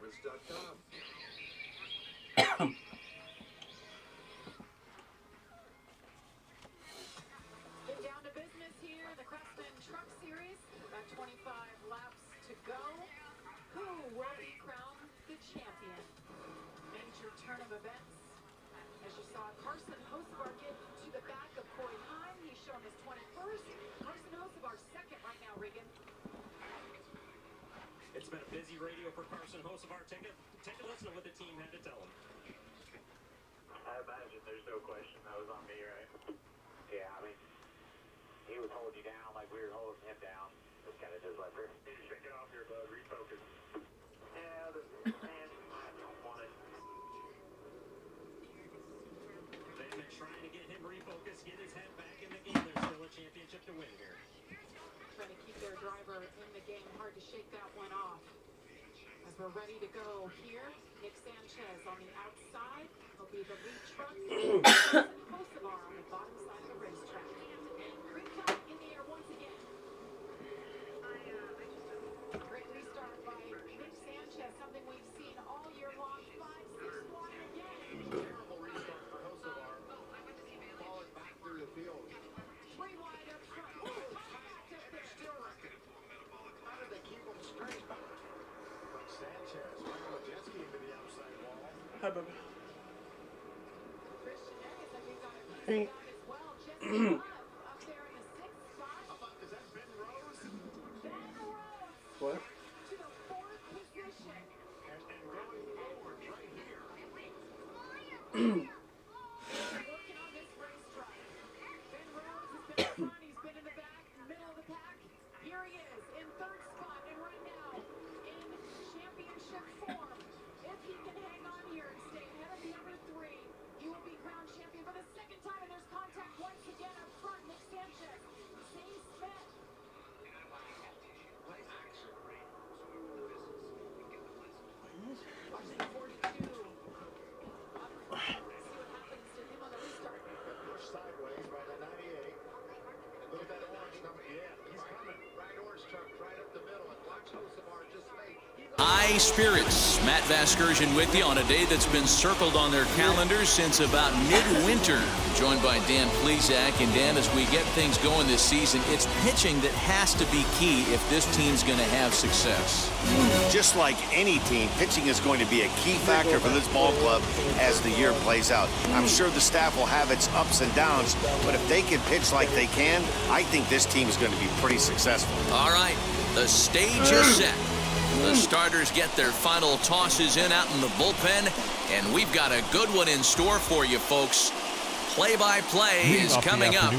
Get down to business here in the Craftsman Truck Series. About 25 laps to go. Who will be crowned the champion? Major turn of events. As you saw, Carson Hocevar get to the back of Corey Heim. He's shown his 21st. Carson Hocevar second right now, Regan. It's been a busy radio for Carson Hocevar. Take a listen to what the team had to tell him. I imagine there's no question that was on me, right? Yeah, I mean, he was holding you down like we were holding him down. It's kind of just like, shake it off here, bud. Refocus. Yeah, man, I don't want it. They've been trying to get him refocused, get his head back in the game. There's still a championship to win here. Trying to keep their driver in the game. Hard to shake that one off. As we're ready to go here, Nick Sanchez on the outside will be the lead truck. Hocevar on the bottom side of the racetrack. Green flag in the air once again. Great restart by Nick Sanchez, something we've seen all year long. 5-6 wide again. Terrible restart for Hocevar. Falling back through the field. 3 wide up front. Packed up there. Still record. How did they keep him straight? Sanchez, Michael Majeski into the outside wall. Hi, baby. Christian Eggers, I think, got a piece of that as well. Jesse Love up there in the 6th spot. How about, is that Ben Rose? Ben Rhodes What? to the 4th position. And going forward right here. Working on this racetrack. Ben Rhodes has been in front. He's been in the back, middle of the pack. Here he is in 3rd spot, and right now in championship form. If he can hang on here and stay ahead of the other 3, he will be crowned champion for the 2nd time. And there's contact once again up front. Nick Sanchez, Zane Smith. Losing 42. Up front. See what happens to him on the restart. Pushed sideways by the 98. Look at that orange number. Yeah, he's coming. Right orange truck right up the middle. And watch Hocevar just made. High spirits. Matt Vasgersian with you on a day that's been circled on their calendars since about midwinter. Joined by Dan Plesac. And Dan, as we get things going this season, it's pitching that has to be key if this team's going to have success. Just like any team, pitching is going to be a key factor for this ball club as the year plays out. I'm sure the staff will have its ups and downs, but if they can pitch like they can, I think this team is going to be pretty successful. All right, the stage is set. The starters get their final tosses in out in the bullpen, and we've got a good one in store for you, folks. Play-by-play is coming up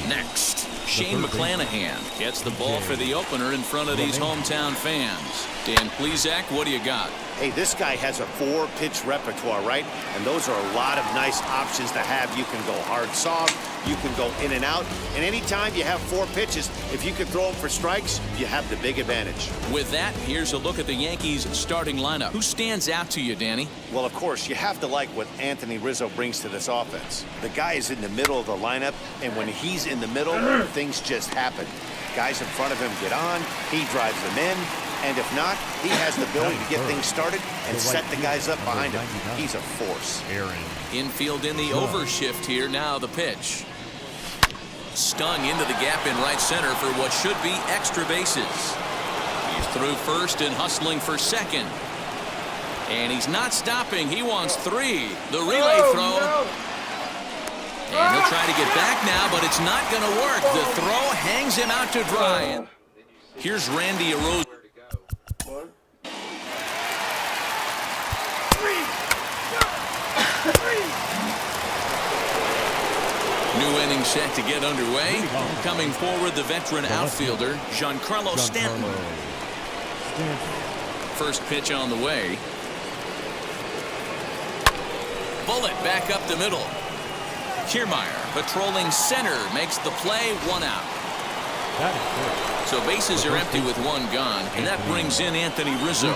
next. Shane McClanahan gets the ball for the opener in front of these hometown fans. Dan Plesac, what do you got? Hey, this guy has a 4-pitch repertoire, right? And those are a lot of nice options to have. You can go hard soft, you can go in and out, and anytime you have 4 pitches, if you can throw them for strikes, you have the big advantage. With that, here's a look at the Yankees starting lineup. Who stands out to you, Danny? Well, of course, you have to like what Anthony Rizzo brings to this offense. The guy is in the middle of the lineup, and when he's in the middle, things just happen. Guys in front of him get on, he drives them in, and if not, he has the ability to get things started and set the guys up behind him. He's a force. Infield in the overshift here. Now the pitch. Stung into the gap in right center for what should be extra bases. He's through first and hustling for second. And he's not stopping. He wants 3. The relay throw. No. And he'll try to get back now, but it's not going to work. The throw hangs him out to dry. Here's Randy Arozarena. New inning set to get underway. Coming forward, the veteran outfielder, Giancarlo Stanton. First pitch on the way. Bullet back up the middle. Kiermaier patrolling center makes the play, 1 out. So bases are empty with 1 gone, and that brings in Anthony Rizzo.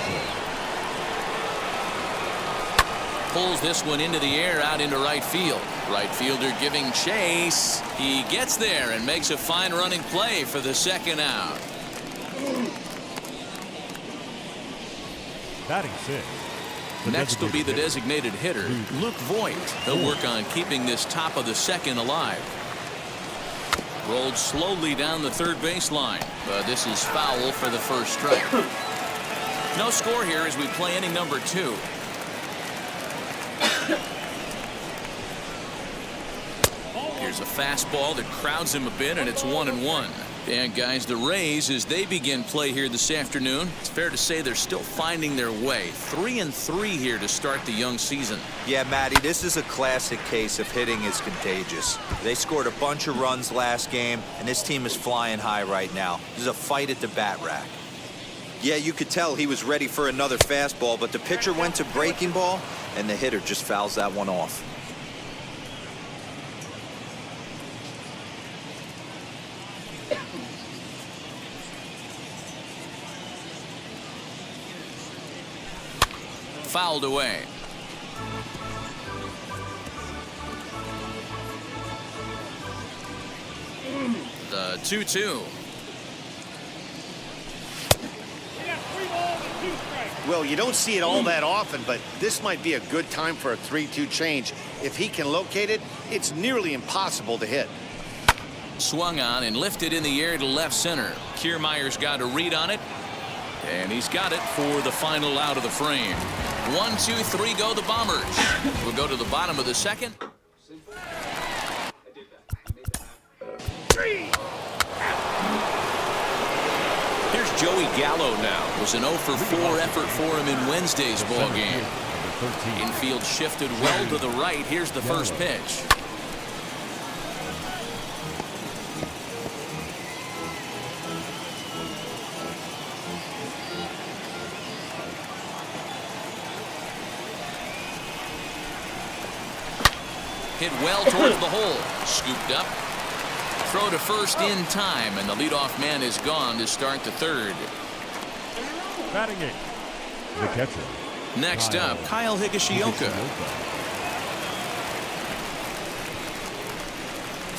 Pulls this one into the air out into right field. Right fielder giving chase. He gets there and makes a fine running play for the 2nd out. Batting 6. Next will be the designated hitter, Luke Voigt. He'll work on keeping this top of the second alive. Rolled slowly down the third baseline, but this is foul for the first strike. No score here as we play inning number 2. Here's a fastball that crowds him a bit, and it's 1-1. And guys, the Rays, as they begin play here this afternoon, it's fair to say they're still finding their way. 3-3 here to start the young season. Yeah, Matty, this is a classic case of hitting is contagious. They scored a bunch of runs last game, and this team is flying high right now. This is a fight at the bat rack. Yeah, you could tell he was ready for another fastball, but the pitcher went to breaking ball, and the hitter just fouls that one off. Fouled away. The 2-2. Well, you don't see it all that often, but this might be a good time for a 3-2 change. If he can locate it, it's nearly impossible to hit. Swung on and lifted in the air to left center. Kiermaier's got a read on it, and he's got it for the final out of the frame. 1, 2, 3 go the Bombers. We'll go to the bottom of the second. Here's Joey Gallo now. It was an 0 for 4 effort for him in Wednesday's ball game. Infield shifted well to the right. Here's the first pitch. Hit well towards the hole. Scooped up. Throw to first in time, and the leadoff man is gone to start the third. Batting 8. The catcher. Next up, Kyle Higashioka.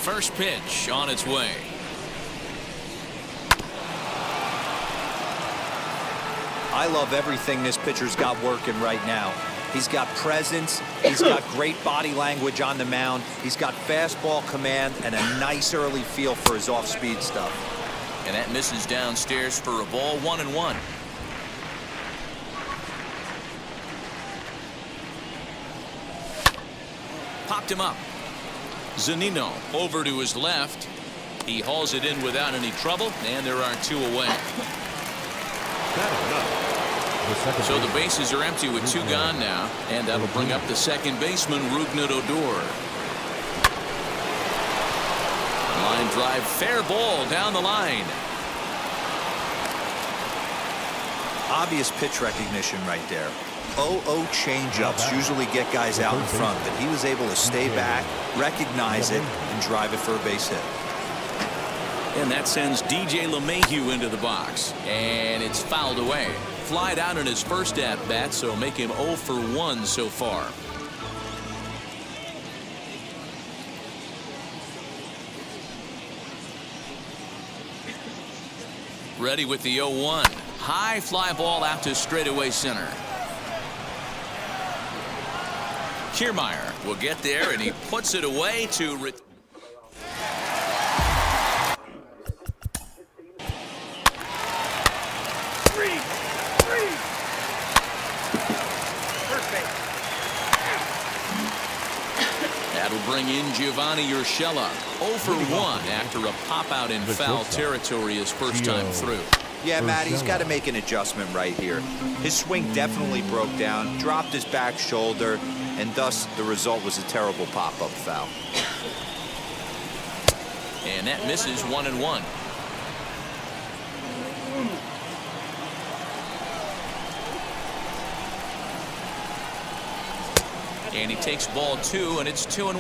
First pitch on its way. I love everything this pitcher's got working right now. He's got presence, he's got great body language on the mound, he's got fastball command and a nice early feel for his off-speed stuff. And that misses downstairs for a ball. 1-1. Popped him up. Zunino over to his left. He hauls it in without any trouble, and there are 2 away. So the bases are empty with 2 gone now, and that'll bring up the second baseman, Rougned Odor. Line drive, fair ball down the line. Obvious pitch recognition right there. 0-0 changeups usually get guys out in front, but he was able to stay back, recognize it, and drive it for a base hit. And that sends DJ LeMahieu into the box, and it's fouled away. Flied out in his first at-bat, so make him 0 for 1 so far. Ready with the 0-1. High fly ball out to straightaway center. Kiermaier will get there, and he puts it away to... That'll bring in Giovanni Urshela. 0 for 1 after a pop-out in foul territory his first time through. Yeah, Matt, he's got to make an adjustment right here. His swing definitely broke down, dropped his back shoulder, and thus the result was a terrible pop-up foul. And that misses 1-1. And he takes ball 2, and it's 2-1.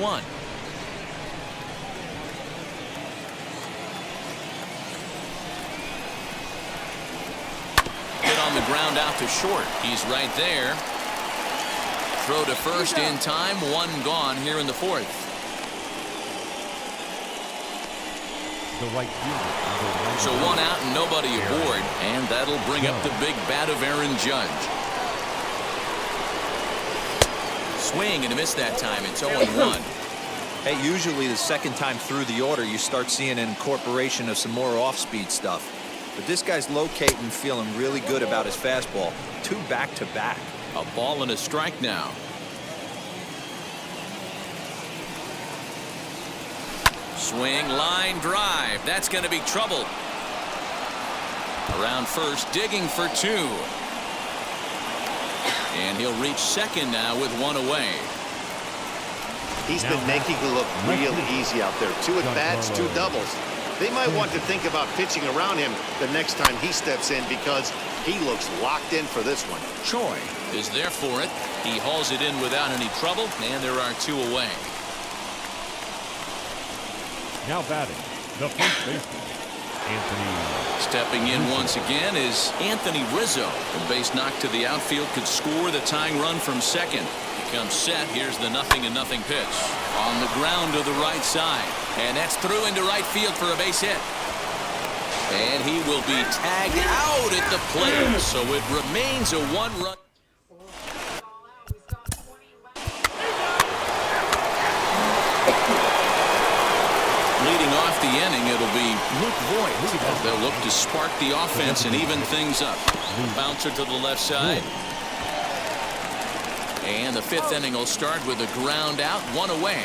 Hit on the ground out to short. He's right there. Throw to first in time. 1 gone here in the 4th. The right fielder. So 1 out and nobody aboard, and that'll bring up the big bat of Aaron Judge. Swing and a miss that time. It's 0-1. Hey, usually the second time through the order, you start seeing an incorporation of some more off-speed stuff. But this guy's locating, feeling really good about his fastball. 2 back-to-back. A ball and a strike now. Swing, line drive. That's going to be trouble. Around first, digging for 2. And he'll reach second now with 1 away. He's been making it look real easy out there. 2 at-bats, 2 doubles. They might want to think about pitching around him the next time he steps in because he looks locked in for this one. Choi is there for it. He hauls it in without any trouble, and there are 2 away. Now batting, the first baseman, Anthony. Stepping in once again is Anthony Rizzo. The base knock to the outfield could score the tying run from second. He comes set. Here's the 0-0 pitch. On the ground to the right side. And that's through into right field for a base hit. And he will be tagged out at the plate. So it remains a 1-run. Leading off the inning, it'll be Luke Voigt. They'll look to spark the offense and even things up. Bouncer to the left side. And the 5th inning will start with a ground out, 1 away.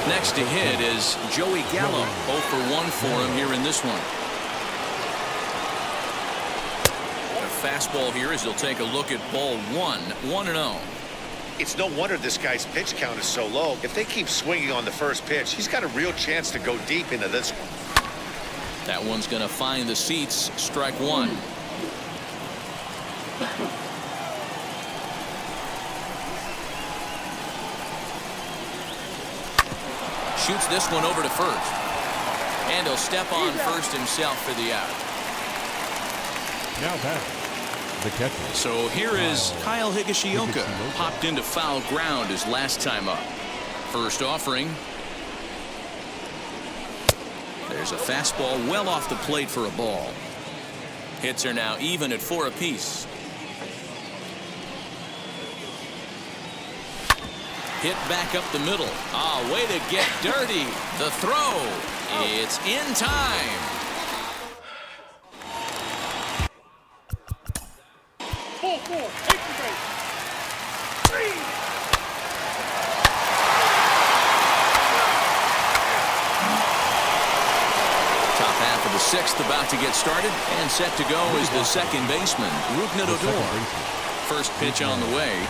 Next to hit is Joey Gallo. 0 for 1 for him here in this one. A fastball here as he'll take a look at ball 1, 1-0. It's no wonder this guy's pitch count is so low. If they keep swinging on the first pitch, he's got a real chance to go deep into this one. That one's going to find the seats. Strike 1. Shoots this one over to first. And he'll step on first himself for the out. Now batting, the catcher. So here is Kyle Higashioka. Popped into foul ground his last time up. First offering. There's a fastball well off the plate for a ball. Hits are now even at 4 apiece. Hit back up the middle. Ah, way to get dirty. The throw. It's in time. Top half of the 6th about to get started, and set to go is the second baseman, Ruknet Odor. First pitch on the way.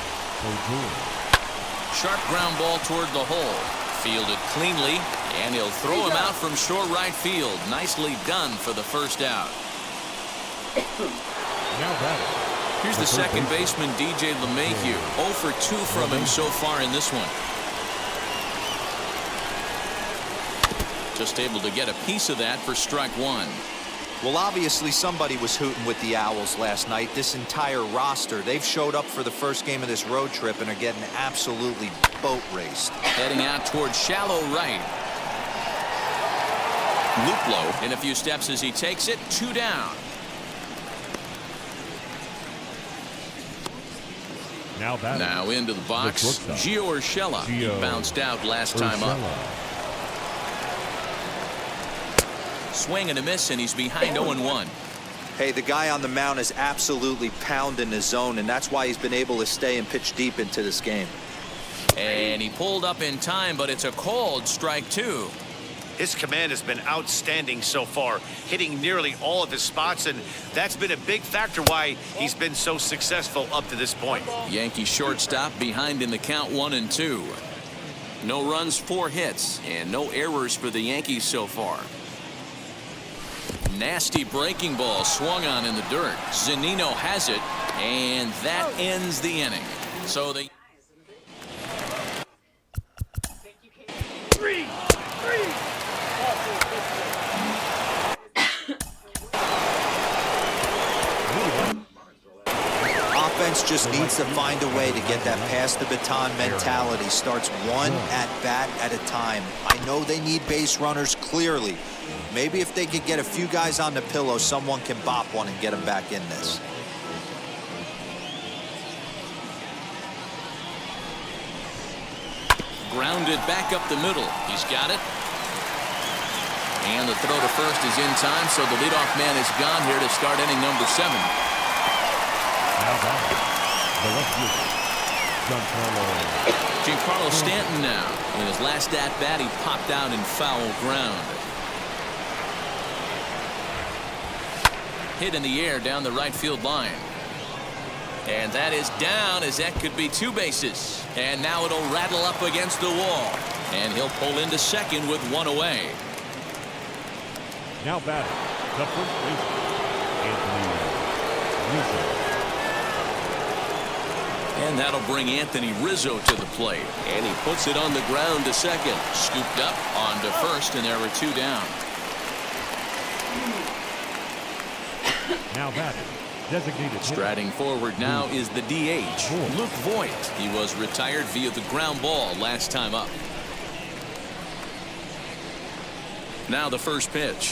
Sharp ground ball toward the hole. Fielded cleanly, and he'll throw him out from short right field. Nicely done for the first out. Now batting. Here's the second baseman, DJ LeMahieu. 0 for 2 from him so far in this one. Just able to get a piece of that for strike 1. Well, obviously somebody was hooting with the Owls last night. This entire roster, they've showed up for the first game of this road trip and are getting absolutely boat raced. Heading out towards shallow right. Luplow in a few steps as he takes it. 2 down. Now batting. Now into the box. Gio Urshela. He bounced out last time up. Swing and a miss, and he's behind 0-1. Hey, the guy on the mound is absolutely pounding his zone, and that's why he's been able to stay and pitch deep into this game. And he pulled up in time, but it's a called strike 2. His command has been outstanding so far, hitting nearly all of his spots, and that's been a big factor why he's been so successful up to this point. Yankee shortstop behind in the count 1-2. No runs, 4 hits, and no errors for the Yankees so far. Nasty breaking ball swung on in the dirt. Zunino has it, and that ends the inning. So the Offense just needs to find a way to get that pass the baton mentality. Starts one at bat at a time. I know they need base runners clearly. Maybe if they could get a few guys on the pillow, someone can bop one and get them back in this. Grounded back up the middle. He's got it. And the throw to first is in time, so the leadoff man is gone here to start inning number 7. Now batting, the left fielder, Giancarlo Stanton now. In his last at-bat, he popped out in foul ground. Hit in the air down the right field line. And that is down, as that could be 2 bases. And now it'll rattle up against the wall. And he'll pull into second with 1 away. Now batting, the first baseman, Anthony Rizzo. And that'll bring Anthony Rizzo to the plate. And he puts it on the ground to second. Scooped up onto first, and there were 2 down. Now batting, designated hitter. Striding forward now is the DH, Luke Voigt. He was retired via the ground ball last time up. Now the first pitch.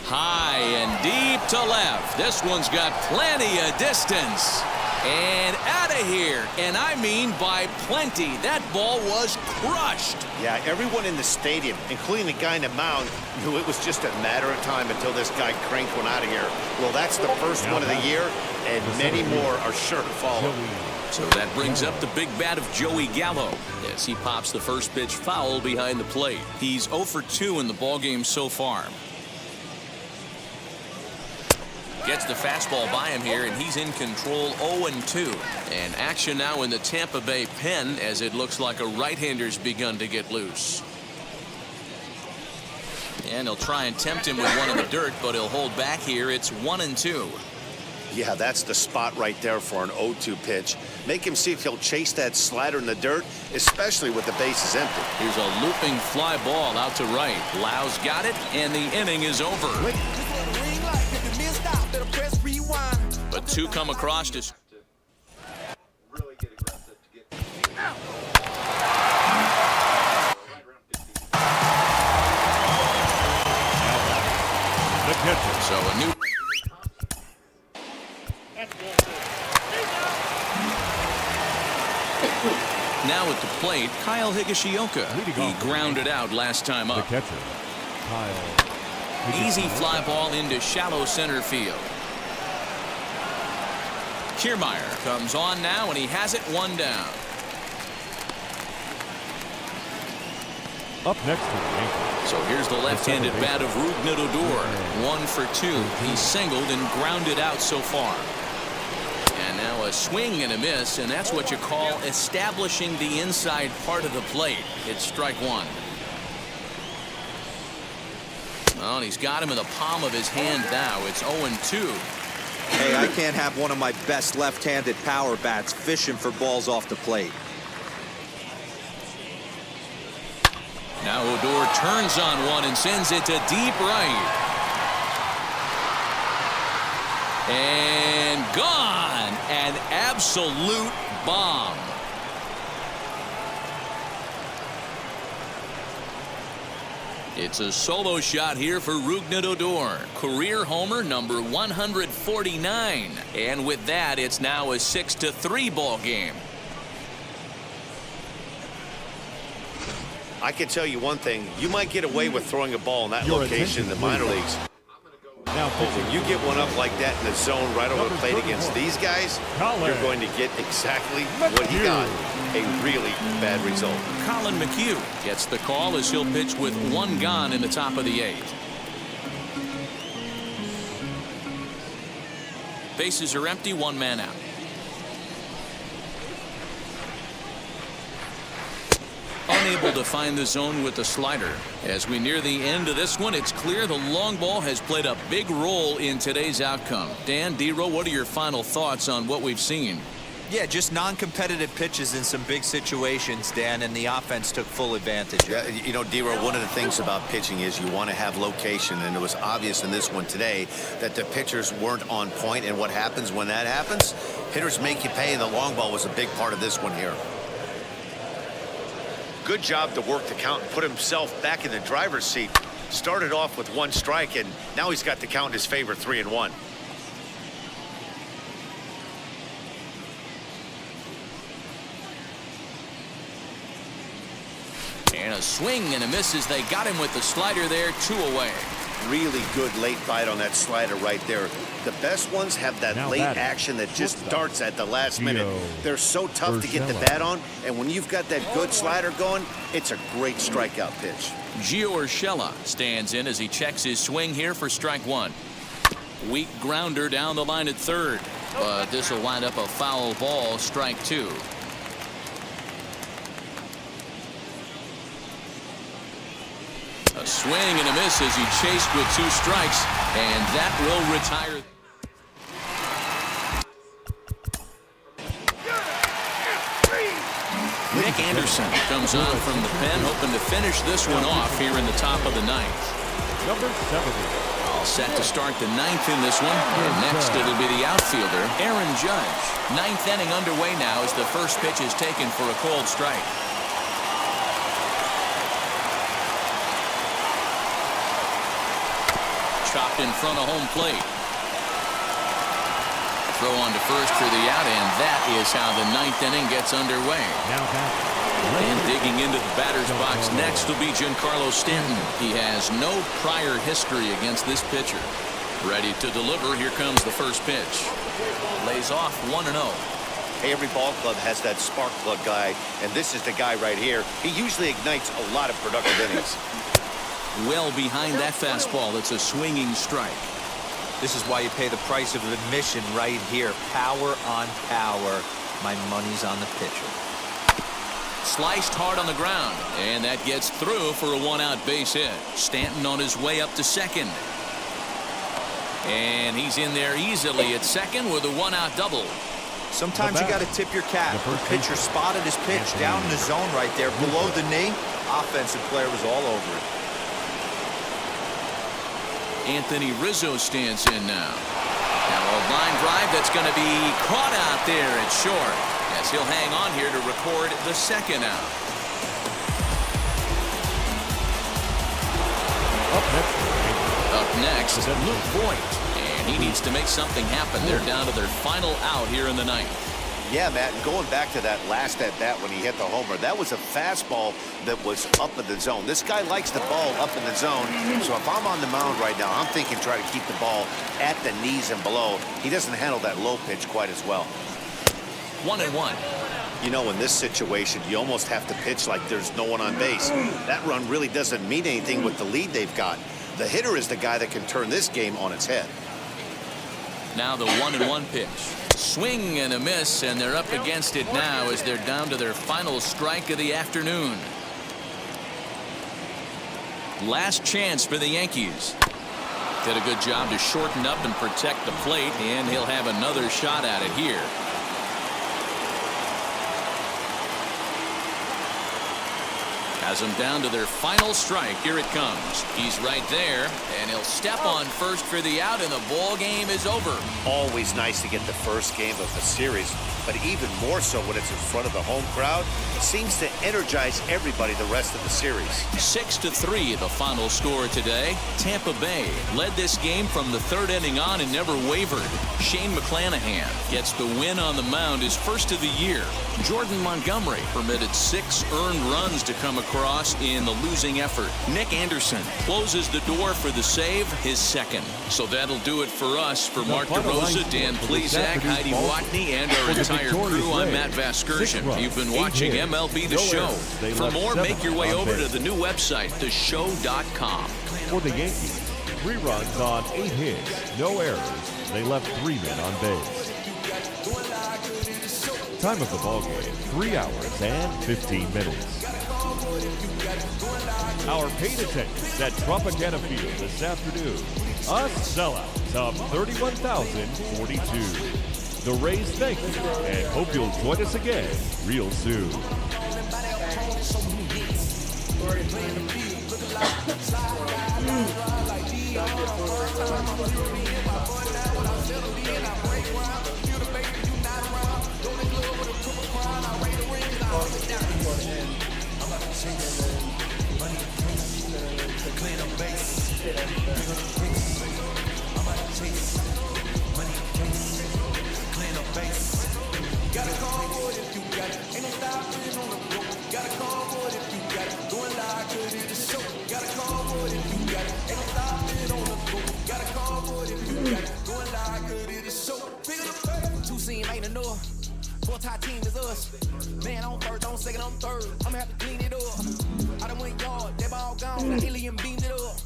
High and deep to left. This one's got plenty of distance. And out of here. And I mean by plenty. That ball was crushed. Yeah, everyone in the stadium, including the guy in the mound, knew it was just a matter of time until this guy cranked one out of here. Well, that's the first one of the year, and many more are sure to follow. So that brings up the big bat of Joey Gallo as he pops the first pitch foul behind the plate. He's 0 for 2 in the ballgame so far. Gets the fastball by him here, and he's in control 0-2. And action now in the Tampa Bay pen, as it looks like a right-hander's begun to get loose. And he'll try and tempt him with one in the dirt, but he'll hold back here. It's 1-2. Yeah, that's the spot right there for an 0-2 pitch. Make him see if he'll chase that slider in the dirt, especially with the bases empty. Here's a looping fly ball out to right. Lau's got it, and the inning is over. But 2 come across to... Really get aggressive to get. The catcher. So a new... Now at the plate, Kyle Higashioka. He grounded out last time The up. catcher, Kyle. Easy fly ball into shallow center field. Kiermaier comes on now, and he has it 1 down. Up next to the Yankees. So here's the left-handed bat of Rougned Odor. 1 for 2. He's singled and grounded out so far. And now a swing and a miss, and that's what you call establishing the inside part of the plate. It's strike 1. Well, and he's got him in the palm of his hand now. It's 0-2. Hey, I can't have one of my best left-handed power bats fishing for balls off the plate. Now Odor turns on one and sends it to deep right. And gone. An absolute bomb. It's a solo shot here for Rougned Odor. Career homer number 149. And with that, it's now a 6-3 ball game. I can tell you one thing. You might get away with throwing a ball in that location in the minor leagues. Now But when you get one up like that in the zone right over the plate against these guys, you're going to get exactly what he got. A really bad result. Colin McHugh gets the call as he'll pitch with 1 gone in the top of the 8th. Bases are empty, 1 man out. Unable to find the zone with the slider. As we near the end of this one, it's clear the long ball has played a big role in today's outcome. Dan, D-Row, what are your final thoughts on what we've seen? Yeah, just non-competitive pitches in some big situations, Dan, and the offense took full advantage. Yeah, you know, D-Row, one of the things about pitching is you want to have location, and it was obvious in this one today that the pitchers weren't on point, and what happens when that happens? Hitters make you pay, and the long ball was a big part of this one here. Good job to work the count and put himself back in the driver's seat. Started off with 1 strike, and now he's got the count in his favor, 3-1. And a swing and a miss as they got him with the slider there, 2 away. Really good late bite on that slider right there. The best ones have that Now late batting. action that just Shortstop. darts at the last minute. They're so tough to get the Urshela. bat on, and when you've got that good slider going, it's a great strikeout pitch. Gio Urshela stands in as he checks his swing here for strike 1. Weak grounder down the line at third, but this will wind up a foul ball, strike 2. A swing and a miss as he chased with 2 strikes, and that will retire. Nick Anderson comes on from the pen, hoping to finish this one off here in the top of the 9th. Number 70. All set to start the 9th in this one. And next it'll be the outfielder, Aaron Judge. 9th inning underway now as the first pitch is taken for a cold strike. Chopped in front of home plate. Throw on to first for the out, and that is how the 9th inning gets underway. Now back. And digging into the batter's box next will be Giancarlo Stanton. He has no prior history against this pitcher. Ready to deliver. Here comes the first pitch. Lays off 1-0. Hey, every ball club has that spark plug guy, and this is the guy right here. He usually ignites a lot of productive innings. Well behind that fastball. It's a swinging strike. This is why you pay the price of admission right here. Power on power. My money's on the pitcher. Sliced hard on the ground, and that gets through for a 1-out base hit. Stanton on his way up to second. And he's in there easily at second with a 1-out double. Sometimes you got to tip your cap. The pitcher spotted his pitch down in the zone right there below the knee. Offensive player was all over it. Anthony Rizzo stands in now. Now a line drive that's going to be caught out there at short, as he'll hang on here to record the second out. Up next, Luke Voigt, and he needs to make something happen. They're down to their final out here in the 9th. Yeah, Matt, and going back to that last at-bat when he hit the homer, that was a fastball that was up in the zone. This guy likes the ball up in the zone, so if I'm on the mound right now, I'm thinking try to keep the ball at the knees and below. He doesn't handle that low pitch quite as well. 1-1. You know, in this situation, you almost have to pitch like there's no one on base. That run really doesn't mean anything with the lead they've got. The hitter is the guy that can turn this game on its head. Now the 1-1 pitch. Swing and a miss, and they're up against it now as they're down to their final strike of the afternoon. Last chance for the Yankees. Did a good job to shorten up and protect the plate, and he'll have another shot at it here. Has them down to their final strike. Here it comes. He's right there, and he'll step on first for the out, and the ball game is over. Always nice to get the first game of the series, but even more so when it's in front of the home crowd. It seems to energize everybody the rest of the series. 6-3 the final score today. Tampa Bay led this game from the 3rd inning on and never wavered. Shane McClanahan gets the win on the mound, his first of the year. Jordan Montgomery permitted 6 earned runs to come across in the losing effort. Nick Anderson closes the door for the save, his second. So that'll do it for us. For Mark DeRosa, Dan Plesac, Heidi Watney, and our entire crew, I'm Matt Vasgersian. You've been watching MLB The Show. For more, make your way over to the new website, theshow.com. For the Yankees, 3 runs on 8 hits, no errors. They left 3 men on base. Time of the ball game, 3 hours and 15 minutes. Our paid attendance at Tropicana Field this afternoon, a sellout of 31,042. The Rays thank you and hope you'll join us again real soon. Gotta call for it if you got it. Ain't no stopping on the road. Gotta call for it if you got it. Going this show. Bigger than two scene ain't enough. Four-tie team is us. Man on first, on second, on third. I'ma have to clean it up. I done went yard, that ball gone. The alien beamed it up.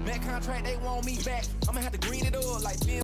Man contract, they want me back. I'ma have to green it up like Ben.